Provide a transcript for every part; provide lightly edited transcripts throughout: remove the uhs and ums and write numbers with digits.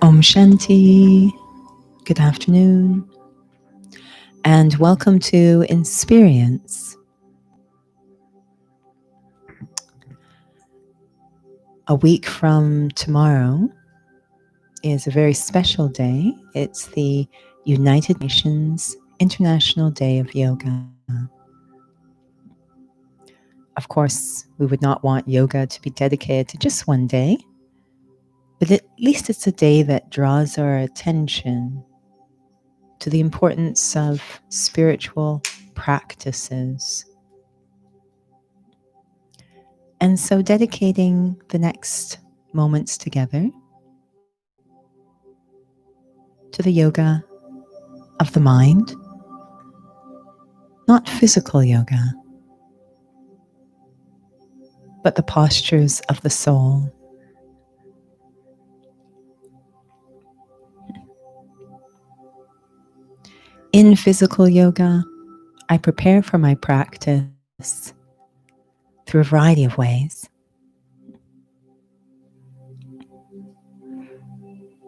Om Shanti. Good afternoon. And welcome to Insperience. A week from tomorrow is a very special day. It's the United Nations International Day of Yoga. Of course, we would not want yoga to be dedicated to just one day, but at least it's a day that draws our attention to the importance of spiritual practices. And so dedicating the next moments together to the yoga of the mind, not physical yoga, but the postures of the soul. In physical yoga, I prepare for my practice through a variety of ways.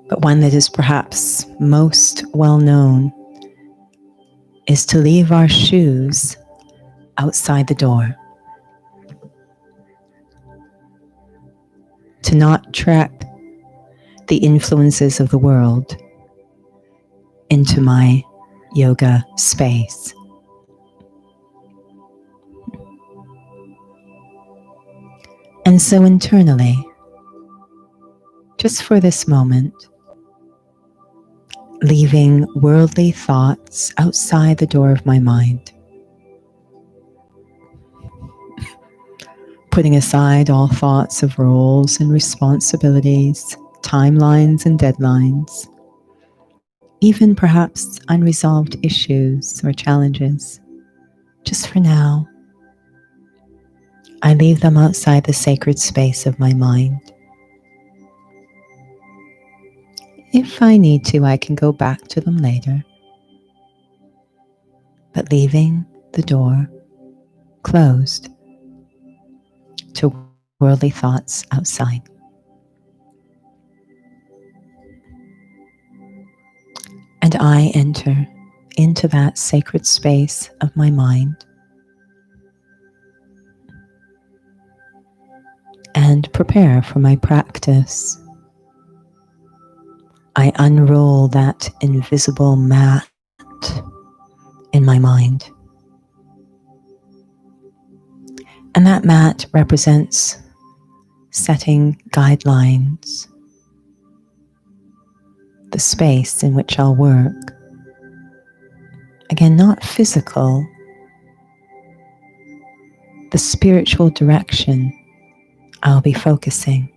But one that is perhaps most well known is to leave our shoes outside the door. To not trap the influences of the world into my yoga space. And so internally, just for this moment, leaving worldly thoughts outside the door of my mind, putting aside all thoughts of roles and responsibilities, timelines and deadlines, even perhaps unresolved issues or challenges. Just for now, I leave them outside the sacred space of my mind. If I need to, I can go back to them later, but leaving the door closed to worldly thoughts outside. And I enter into that sacred space of my mind and prepare for my practice. I unroll that invisible mat in my mind. And that mat represents setting guidelines, the space in which I'll work. Again, not physical, the spiritual direction I'll be focusing.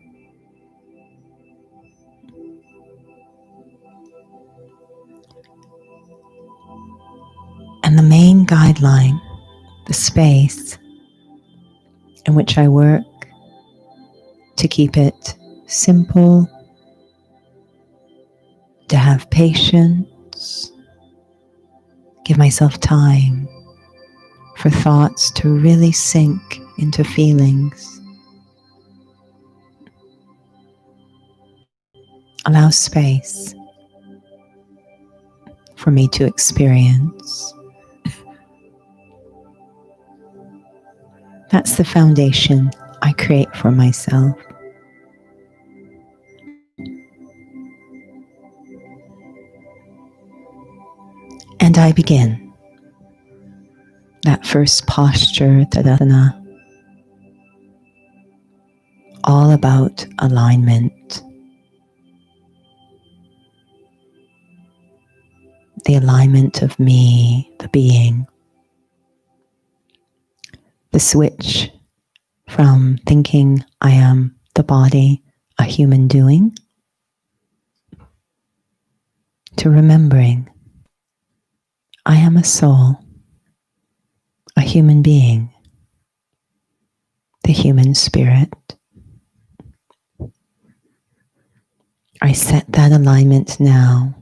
And the main guideline, the space in which I work, to keep it simple, to have patience, give myself time for thoughts to really sink into feelings. Allow space for me to experience. That's the foundation I create for myself. And I begin that first posture, Tadasana, all about alignment. The alignment of me, the being. The switch from thinking I am the body, a human doing, to remembering I am a soul, a human being, the human spirit. I set that alignment now.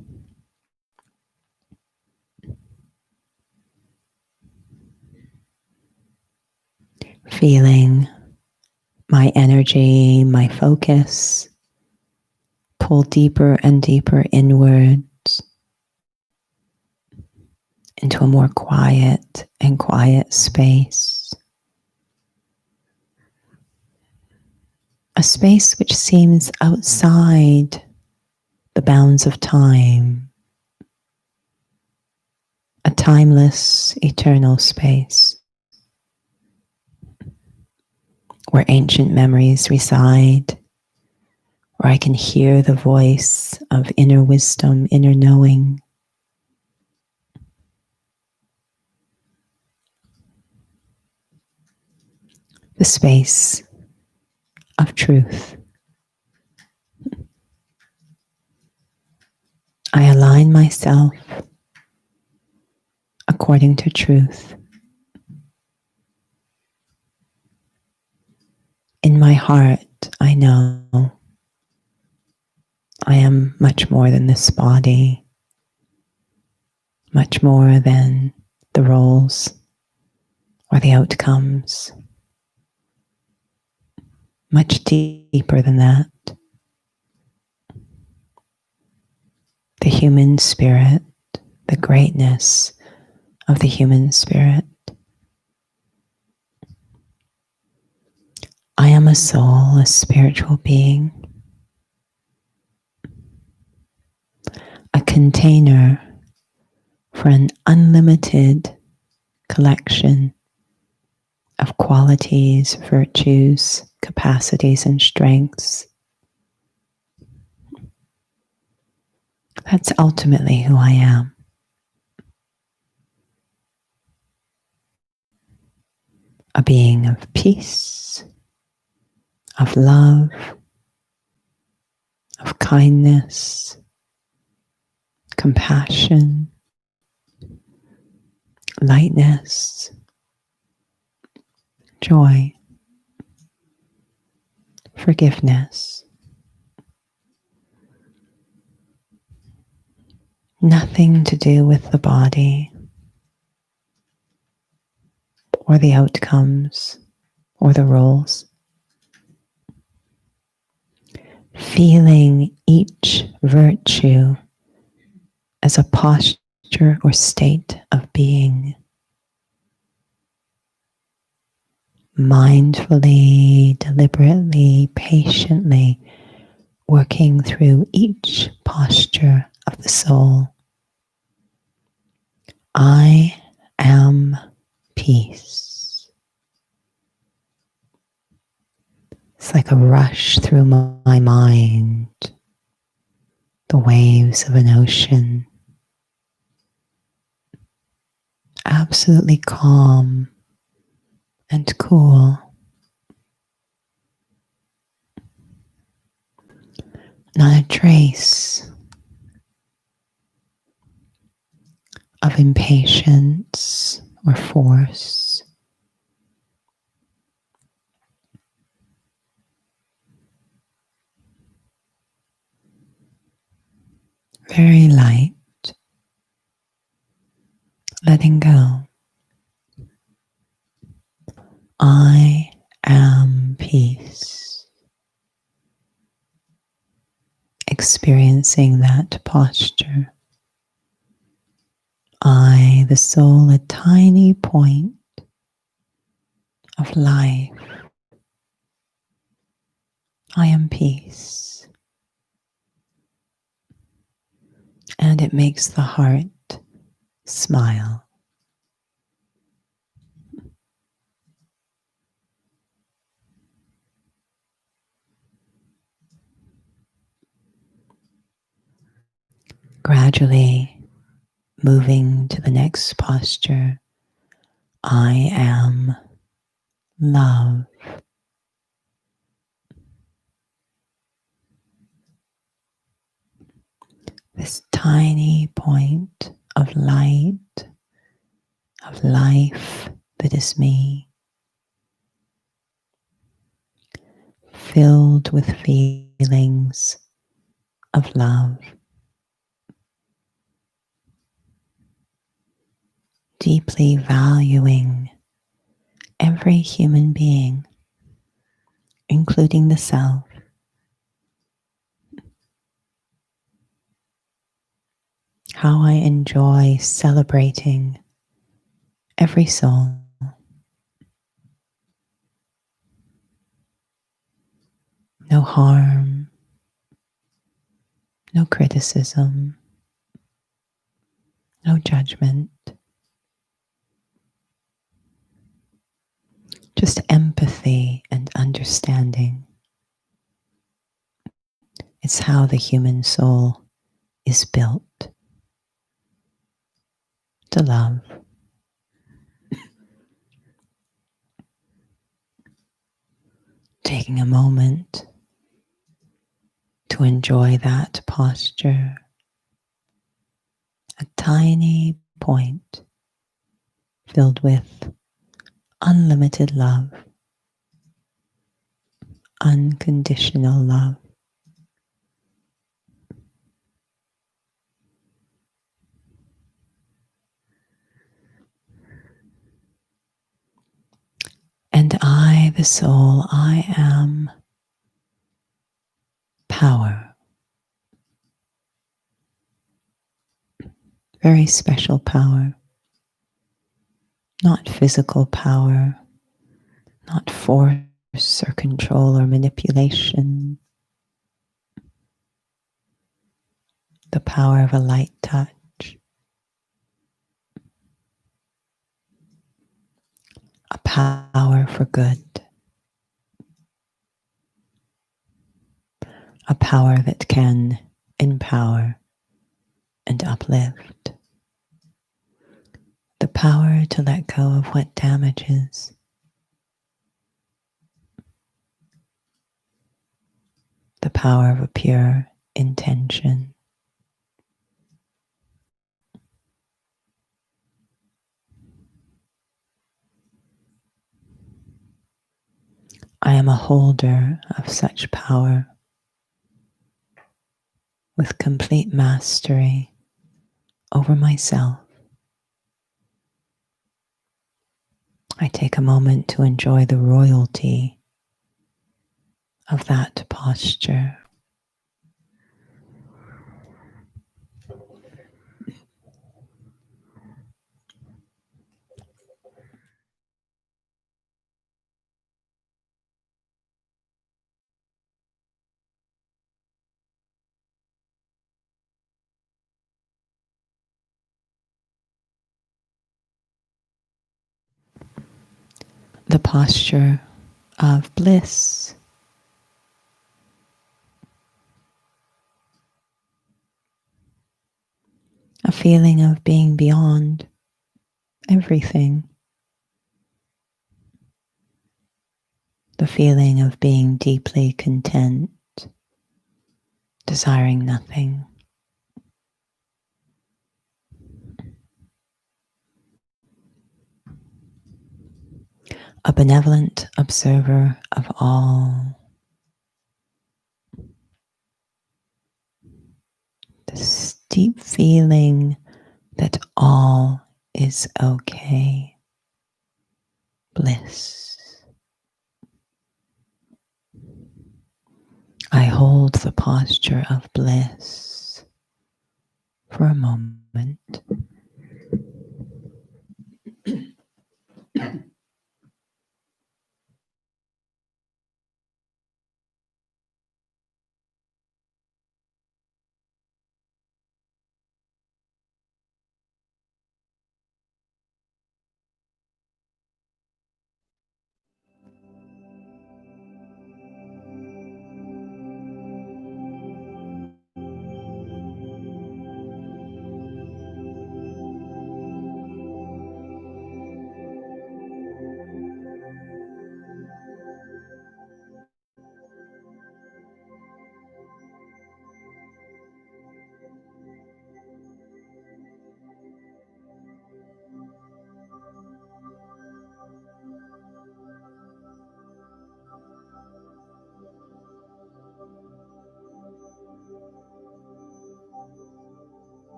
Feeling my energy, my focus pull deeper and deeper inwards into a more quiet and quiet space. A space which seems outside the bounds of time, a timeless, eternal space where ancient memories reside, where I can hear the voice of inner wisdom, inner knowing. The space of truth. I align myself according to truth. In my heart, I know I am much more than this body, much more than the roles or the outcomes, much deeper than that. The human spirit, the greatness of the human spirit. I am a soul, a spiritual being, a container for an unlimited collection of qualities, virtues, capacities, and strengths. That's ultimately who I am. A being of peace, of love, of kindness, compassion, lightness, joy, forgiveness. Nothing to do with the body or the outcomes or the roles. Feeling each virtue as a posture or state of being. Mindfully, deliberately, patiently working through each posture of the soul. I am peace. It's like a rush through my mind, the waves of an ocean. Absolutely calm and cool. Not a trace of impatience or force. Very light, letting go. I am peace. Experiencing that posture. I, the soul, a tiny point of life. I am peace. And it makes the heart smile. Gradually moving to the next posture. I am love. This tiny point of light, of life that is me, filled with feelings of love, deeply valuing every human being, including the self, how I enjoy celebrating every soul. No harm, no criticism, no judgment, just empathy and understanding. It's how the human soul is built to love. Taking a moment to enjoy that posture, a tiny point filled with unlimited love, unconditional love. And I, the soul, I am power, very special power, not physical power, not force or control or manipulation, the power of a light touch, a power for good, a power that can empower and uplift, the power to let go of what damages, the power of a pure intention. I am a holder of such power with complete mastery over myself. I take a moment to enjoy the royalty of that posture. The posture of bliss. A feeling of being beyond everything. The feeling of being deeply content, desiring nothing. A benevolent observer of all. This deep feeling that all is okay. Bliss. I hold the posture of bliss for a moment.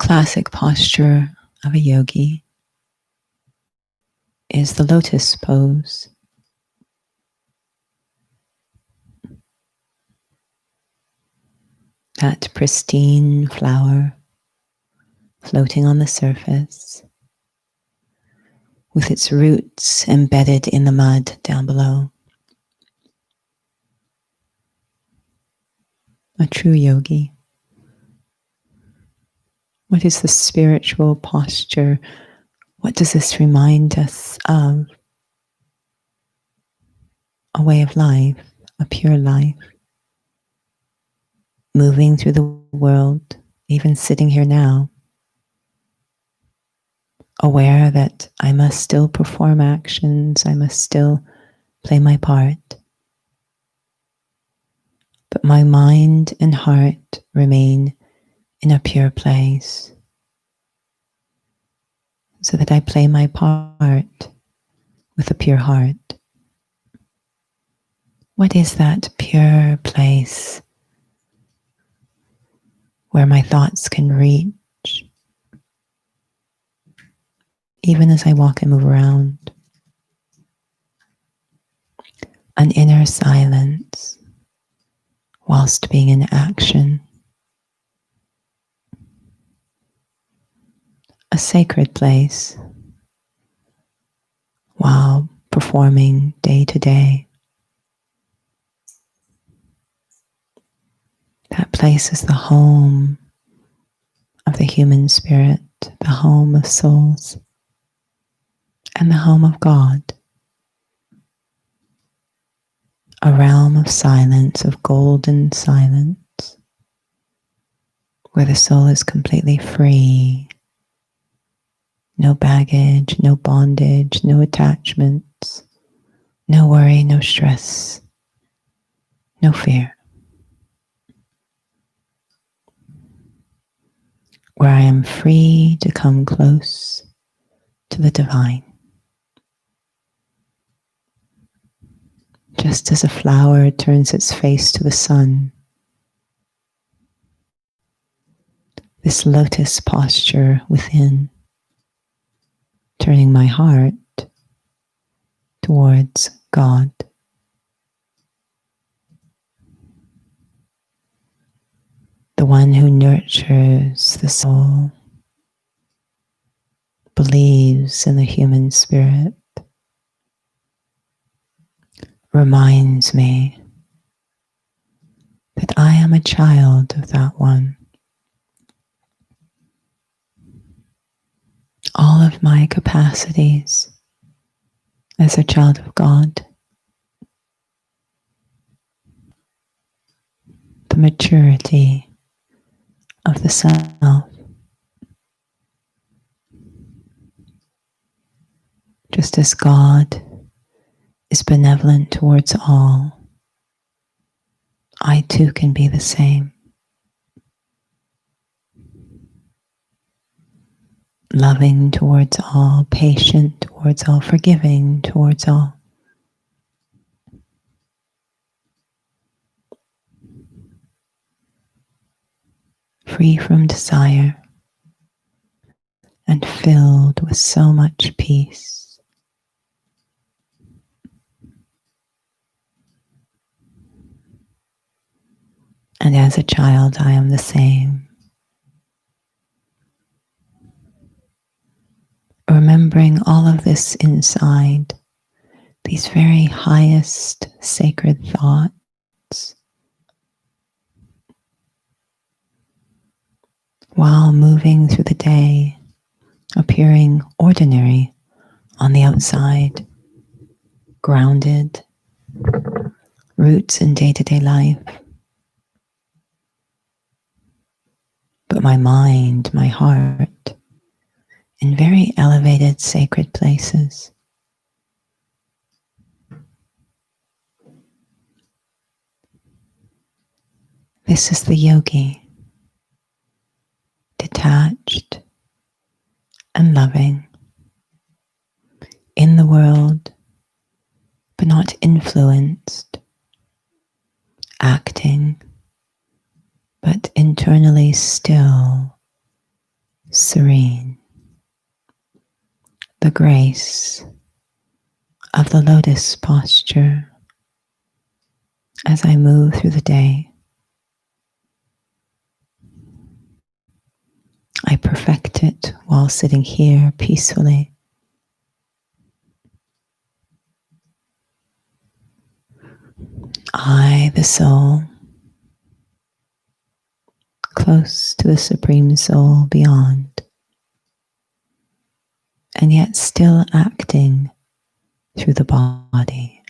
classic posture of a yogi is the lotus pose. That pristine flower floating on the surface with its roots embedded in the mud down below. A true yogi. What is the spiritual posture? What does this remind us of? A way of life, a pure life, moving through the world, even sitting here now, aware that I must still perform actions, I must still play my part, but my mind and heart remain in a pure place, so that I play my part with a pure heart. What is that pure place where my thoughts can reach, even as I walk and move around? An inner silence whilst being in action. A sacred place while performing day to day. That place is the home of the human spirit, the home of souls, and the home of God. A realm of silence, of golden silence, where the soul is completely free. No baggage, no bondage, no attachments, no worry, no stress, no fear. Where I am free to come close to the divine. Just as a flower turns its face to the sun, this lotus posture within, turning my heart towards God. The one who nurtures the soul, believes in the human spirit, reminds me that I am a child of that one. All of my capacities as a child of God, the maturity of the self, just as God is benevolent towards all, I too can be the same. Loving towards all, patient towards all, forgiving towards all. Free from desire and filled with so much peace. And as a child, I am the same. Remembering all of this inside, these very highest sacred thoughts, while moving through the day, appearing ordinary on the outside, grounded, roots in day-to-day life. But my mind, my heart, in very elevated sacred places. This is the yogi, detached and loving, in the world, but not influenced, acting, but internally still serene, the grace of the lotus posture as I move through the day. I perfect it while sitting here peacefully. I, the soul, close to the Supreme Soul beyond, and yet still acting through the body.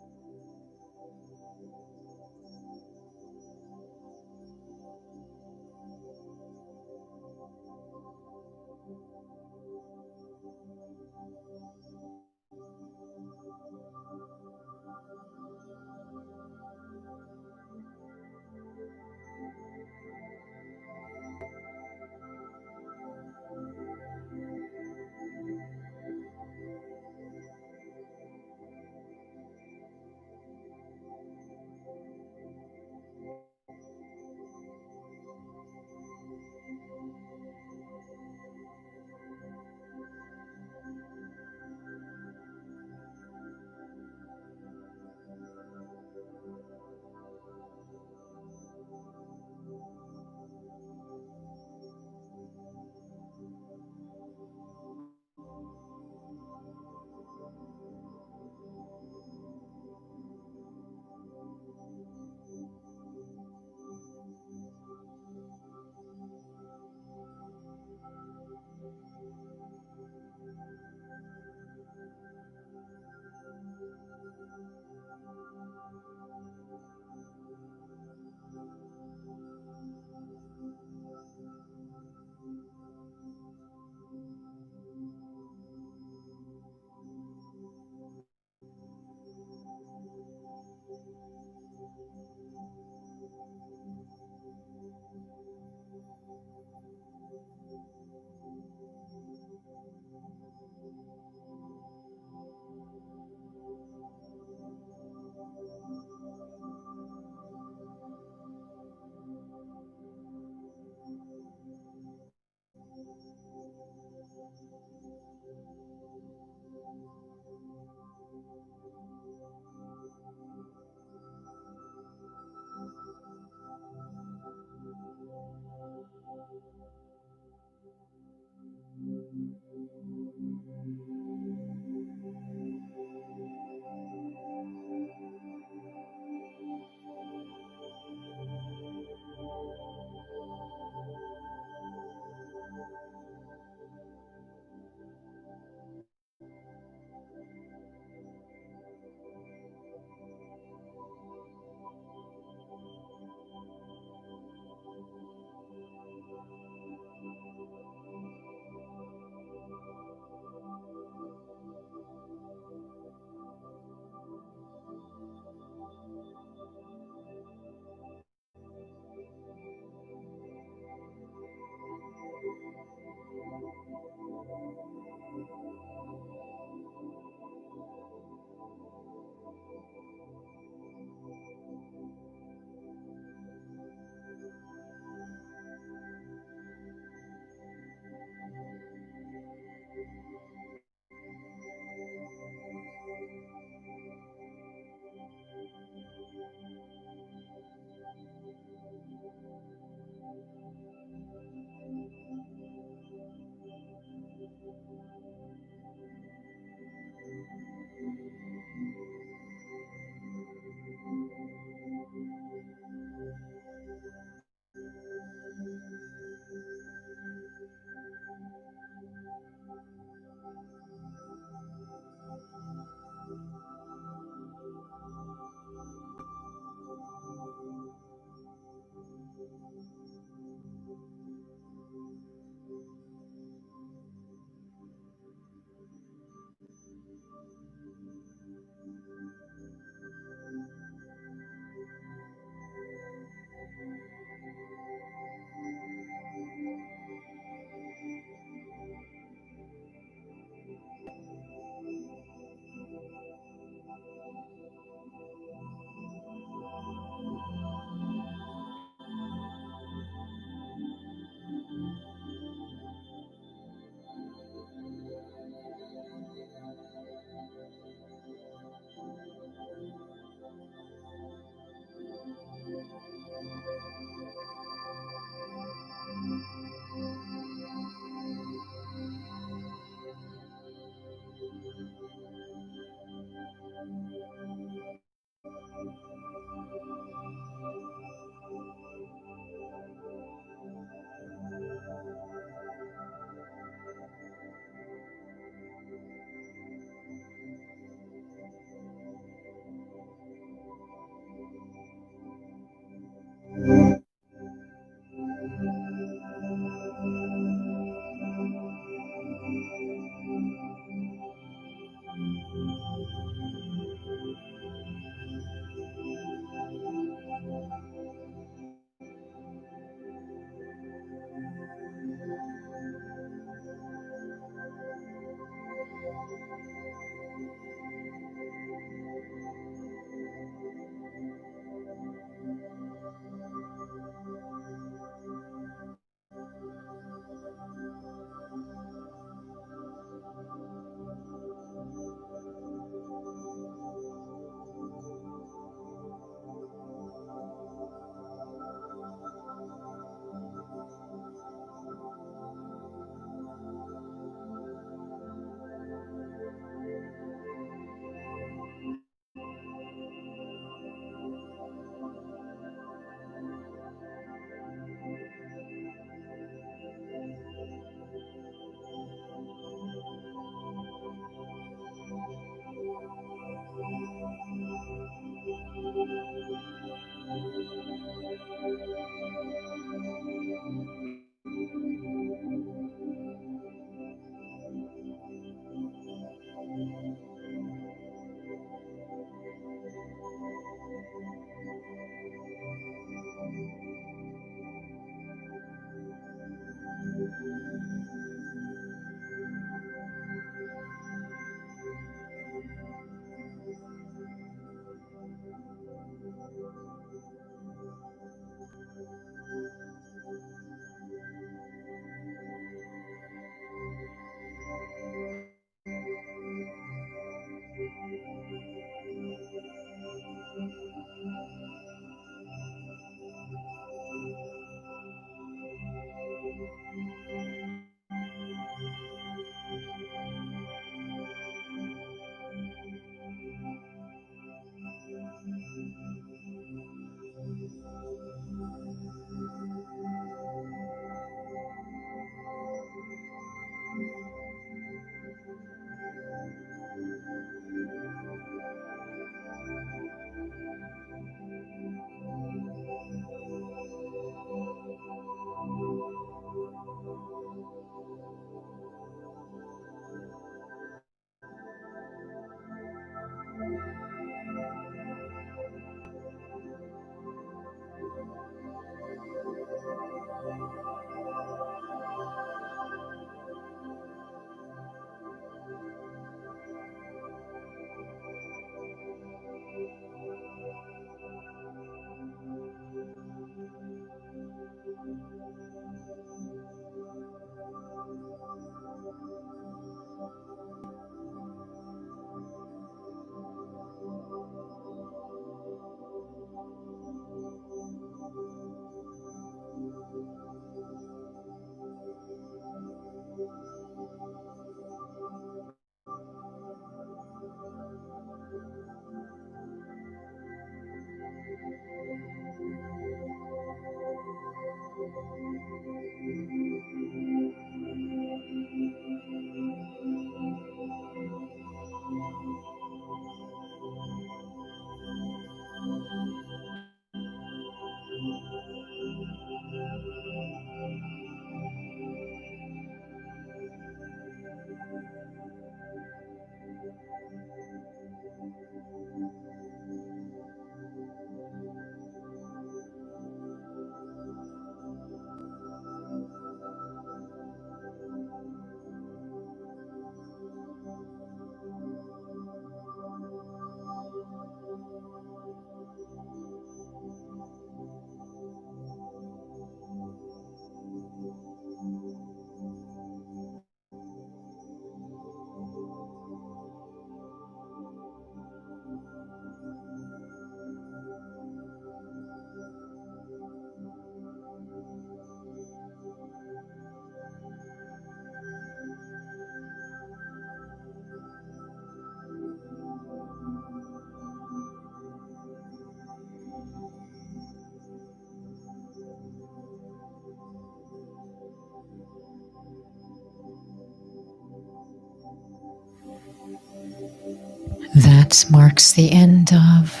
That marks the end of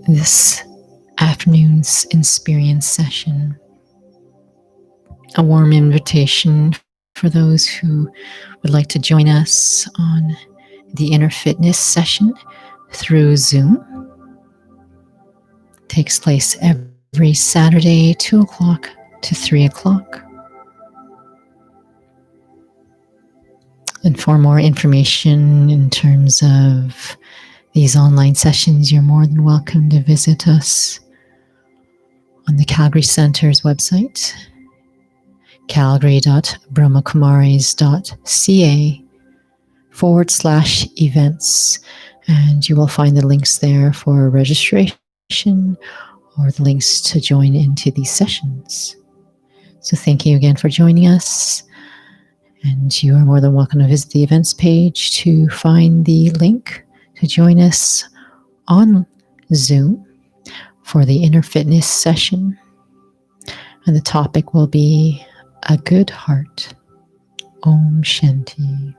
this afternoon's Insperience session. A warm invitation for those who would like to join us on the inner fitness session through Zoom. It takes place every Saturday, 2 o'clock to 3 o'clock. And for more information in terms of these online sessions, you're more than welcome to visit us on the Calgary Centre's website, calgary.brahmakumaris.ca/events. And you will find the links there for registration or the links to join into these sessions. So thank you again for joining us. And you are more than welcome to visit the events page to find the link to join us on Zoom for the inner fitness session. And the topic will be a good heart. Om Shanti.